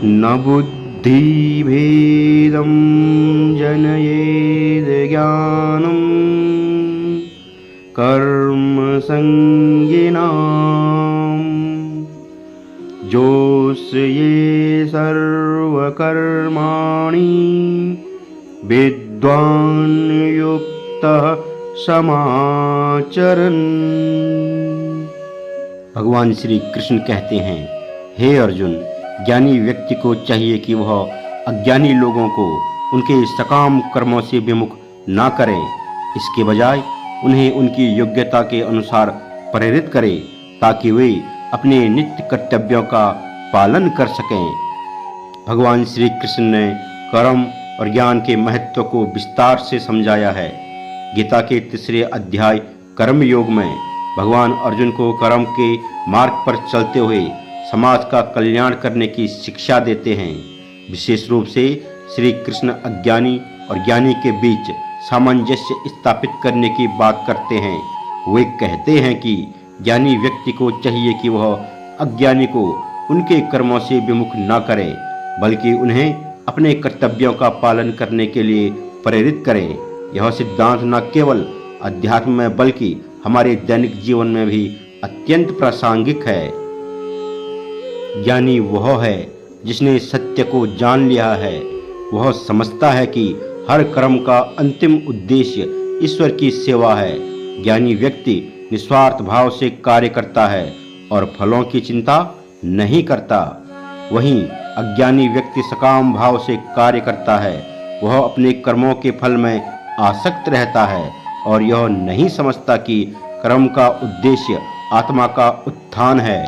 न बुद्धिभेदं जनयेद् ज्ञानं कर्मसंज्ञिनाम् जोष्ये सर्वकर्माणि विद्वान् युक्तः समाचरन्। भगवान श्री कृष्ण कहते हैं, हे अर्जुन, ज्ञानी व्यक्ति को चाहिए कि वह अज्ञानी लोगों को उनके सकाम कर्मों से विमुख ना करें, इसके बजाय उन्हें उनकी योग्यता के अनुसार प्रेरित करे ताकि वे अपने नित्य कर्तव्यों का पालन कर सकें। भगवान श्री कृष्ण ने कर्म और ज्ञान के महत्व को विस्तार से समझाया है। गीता के 3 अध्याय कर्म योग में भगवान अर्जुन को कर्म के मार्ग पर चलते हुए समाज का कल्याण करने की शिक्षा देते हैं। विशेष रूप से श्री कृष्ण अज्ञानी और ज्ञानी के बीच सामंजस्य स्थापित करने की बात करते हैं। वे कहते हैं कि ज्ञानी व्यक्ति को चाहिए कि वह अज्ञानी को उनके कर्मों से विमुख न करे, बल्कि उन्हें अपने कर्तव्यों का पालन करने के लिए प्रेरित करे। यह सिद्धांत न केवल अध्यात्म में बल्कि हमारे दैनिक जीवन में भी अत्यंत प्रासंगिक है। ज्ञानी वह है जिसने सत्य को जान लिया है। वह समझता है कि हर कर्म का अंतिम उद्देश्य ईश्वर की सेवा है। ज्ञानी व्यक्ति निस्वार्थ भाव से कार्य करता है और फलों की चिंता नहीं करता। वहीं अज्ञानी व्यक्ति सकाम भाव से कार्य करता है। वह अपने कर्मों के फल में आसक्त रहता है और यह नहीं समझता कि कर्म का उद्देश्य आत्मा का उत्थान है।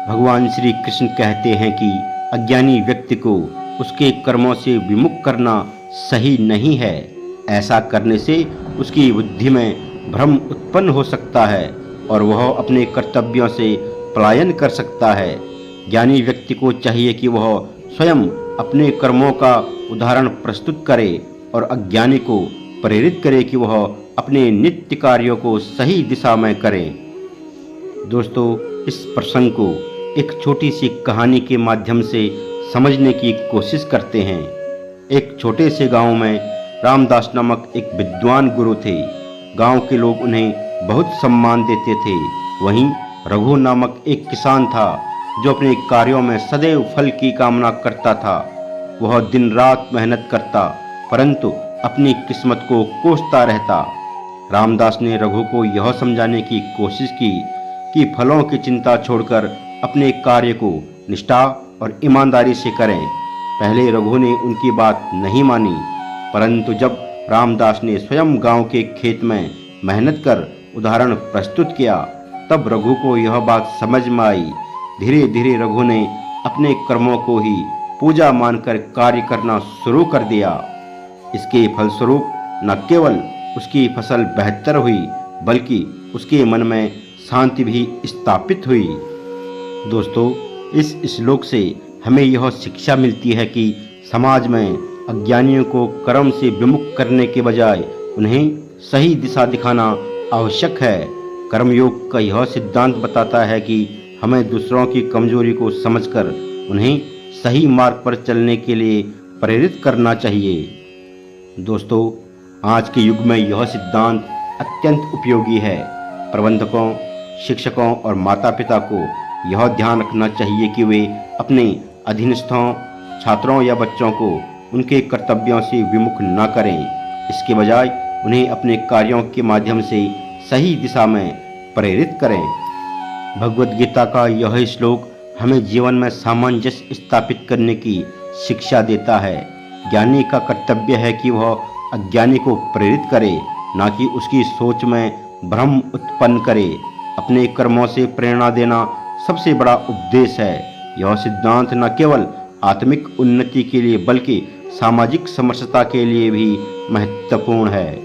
भगवान श्री कृष्ण कहते हैं कि अज्ञानी व्यक्ति को उसके कर्मों से विमुख करना सही नहीं है। ऐसा करने से उसकी बुद्धि में भ्रम उत्पन्न हो सकता है और वह अपने कर्तव्यों से पलायन कर सकता है। ज्ञानी व्यक्ति को चाहिए कि वह स्वयं अपने कर्मों का उदाहरण प्रस्तुत करे और अज्ञानी को प्रेरित करे कि वह अपने नित्य कार्यों को सही दिशा में करे। दोस्तों, इस प्रसंग को एक छोटी सी कहानी के माध्यम से समझने की कोशिश करते हैं। एक छोटे से गांव में रामदास नामक एक विद्वान गुरु थे। गांव के लोग उन्हें बहुत सम्मान देते थे। वहीं रघु नामक एक किसान था जो अपने कार्यों में सदैव फल की कामना करता था। वह दिन रात मेहनत करता परंतु अपनी किस्मत को कोसता रहता। रामदास ने रघु को यह समझाने की कोशिश की कि फलों की चिंता छोड़कर अपने कार्य को निष्ठा और ईमानदारी से करें। पहले रघु ने उनकी बात नहीं मानी, परंतु जब रामदास ने स्वयं गांव के खेत में मेहनत कर उदाहरण प्रस्तुत किया तब रघु को यह बात समझ में आई। धीरे धीरे रघु ने अपने कर्मों को ही पूजा मानकर कार्य करना शुरू कर दिया। इसके फलस्वरूप न केवल उसकी फसल बेहतर हुई बल्कि उसके मन में शांति भी स्थापित हुई। दोस्तों, इस श्लोक से हमें यह शिक्षा मिलती है कि समाज में अज्ञानियों को कर्म से विमुख करने के बजाय उन्हें सही दिशा दिखाना आवश्यक है। कर्मयोग का यह सिद्धांत बताता है कि हमें दूसरों की कमजोरी को समझकर उन्हें सही मार्ग पर चलने के लिए प्रेरित करना चाहिए। दोस्तों, आज के युग में यह सिद्धांत अत्यंत उपयोगी है। प्रबंधकों, शिक्षकों और माता पिता को यह ध्यान रखना चाहिए कि वे अपने अधीनस्थों, छात्रों या बच्चों को उनके कर्तव्यों से विमुख न करें। इसके बजाय उन्हें अपने कार्यों के माध्यम से सही दिशा में प्रेरित करें। भगवद गीता का यह श्लोक हमें जीवन में सामंजस्य स्थापित करने की शिक्षा देता है। ज्ञानी का कर्तव्य है कि वह अज्ञानी को प्रेरित करे, न कि उसकी सोच में भ्रम उत्पन्न करे। अपने कर्मों से प्रेरणा देना सबसे बड़ा उपदेश है। यह सिद्धांत न केवल आत्मिक उन्नति के लिए बल्कि सामाजिक समरसता के लिए भी महत्वपूर्ण है।